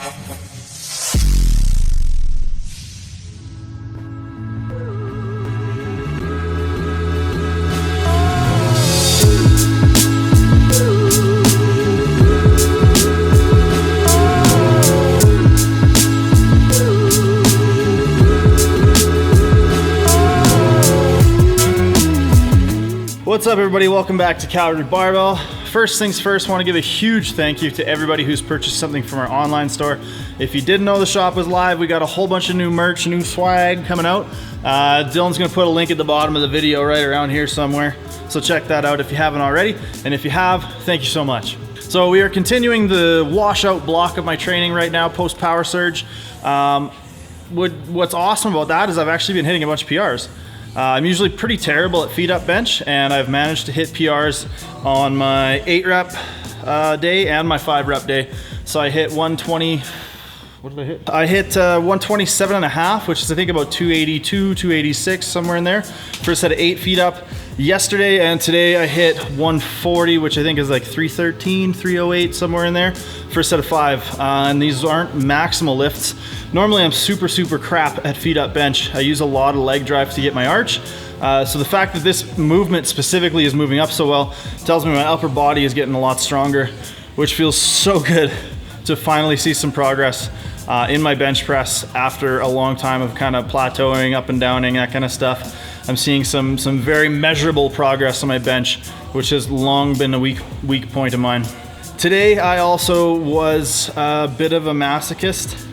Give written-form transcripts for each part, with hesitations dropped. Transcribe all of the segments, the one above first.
What's up everybody, welcome back to Calgary Barbell. First things first, I want to give a huge thank you to everybody who's purchased something from our online store. If you didn't know the shop was live, we got a whole bunch of new merch, new swag coming out. Dylan's gonna put a link at the bottom of the video right around here somewhere. So check that out if you haven't already. And if you have, thank you so much. So we are continuing the washout block of my training right now, post power surge. What's awesome about that is I've actually been hitting a bunch of PRs. I'm usually pretty terrible at feet up bench, and I've managed to hit PRs on my 8 rep day and my 5 rep day. So I hit 120, what did I hit? I hit 127.5, which is I think about 282, 286, somewhere in there, for a set of 8 feet up yesterday, and today I hit 140, which I think is like 313, 308, somewhere in there, for a set of 5. And these aren't maximal lifts. Normally I'm super crap at feet up bench. I use a lot of leg drive to get my arch. So the fact that this movement specifically is moving up so well tells me my upper body is getting a lot stronger, which feels so good to finally see some progress in my bench press after a long time of kind of plateauing, up and downing, that kind of stuff. I'm seeing some very measurable progress on my bench, which has long been a weak point of mine. Today I also was a bit of a masochist,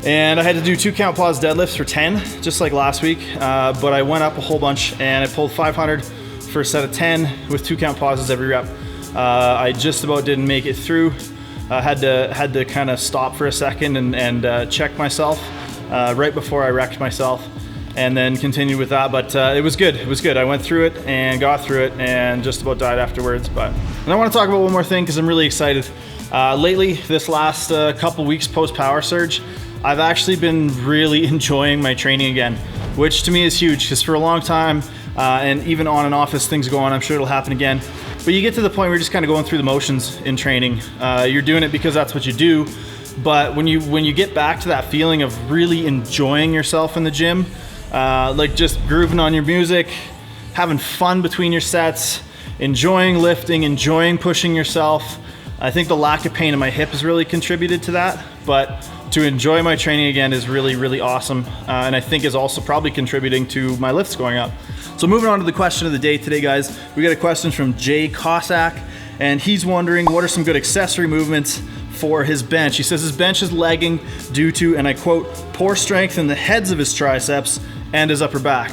and I had to do 2 count pause deadlifts for 10, just like last week, but I went up a whole bunch and I pulled 500 for a set of 10 with 2 count pauses every rep. I just about didn't make it through. I had to kind of stop for a second and check myself right before I wrecked myself, and then continued with that, but it was good. It was good. I went through it and got through it and just about died afterwards. And I want to talk about one more thing because I'm really excited. Lately, this last couple weeks post power surge, I've actually been really enjoying my training again, which to me is huge because for a long time, and even on and off as things go on, I'm sure it'll happen again. But you get to the point where you're just kind of going through the motions in training. You're doing it because that's what you do. But when you get back to that feeling of really enjoying yourself in the gym, like just grooving on your music, having fun between your sets, enjoying lifting, enjoying pushing yourself. I think the lack of pain in my hip has really contributed to that, but to enjoy my training again is really awesome, and I think is also probably contributing to my lifts going up. So moving on to the question of the day today, guys, we got a question from Jay Cossack, and he's wondering what are some good accessory movements for his bench. He says his bench is lagging due to, and I quote, poor strength in the heads of his triceps and his upper back.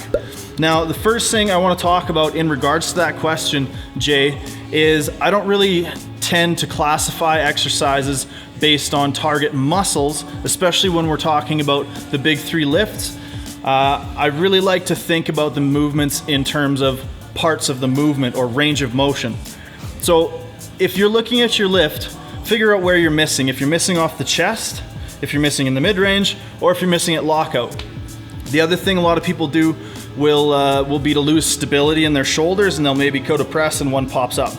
Now, the first thing I want to talk about in regards to that question, Jay, is I don't really tend to classify exercises based on target muscles, especially when we're talking about the big 3 lifts. I really like to think about the movements in terms of parts of the movement or range of motion. So if you're looking at your lift, figure out where you're missing. If you're missing off the chest, if you're missing in the mid-range, or if you're missing at lockout. The other thing a lot of people do will be to lose stability in their shoulders, and they'll maybe go to press and one pops up.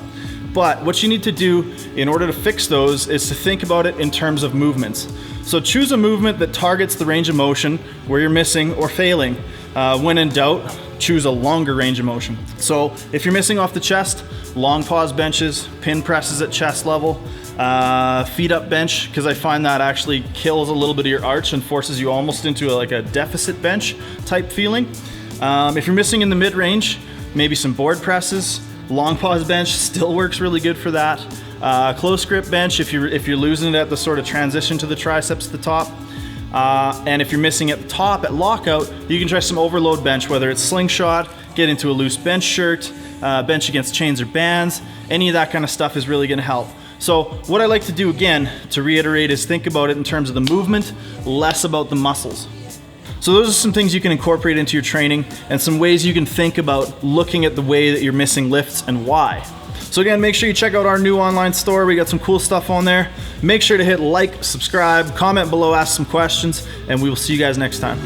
But what you need to do in order to fix those is to think about it in terms of movements. So choose a movement that targets the range of motion where you're missing or failing. When in doubt, choose a longer range of motion. So if you're missing off the chest, long pause benches, pin presses at chest level, feet up bench, because I find that actually kills a little bit of your arch and forces you almost into like a deficit bench type feeling. If you're missing in the mid-range, maybe some board presses. Long pause bench still works really good for that. Close grip bench if you're losing it at the sort of transition to the triceps at the top. And if you're missing at the top at lockout, you can try some overload bench, whether it's slingshot, get into a loose bench shirt, bench against chains or bands. Any of that kind of stuff is really going to help. So what I like to do, again, to reiterate, is think about it in terms of the movement, less about the muscles. So those are some things you can incorporate into your training and some ways you can think about looking at the way that you're missing lifts and why. So again, make sure you check out our new online store. We got some cool stuff on there. Make sure to hit like, subscribe, comment below, ask some questions, and we will see you guys next time.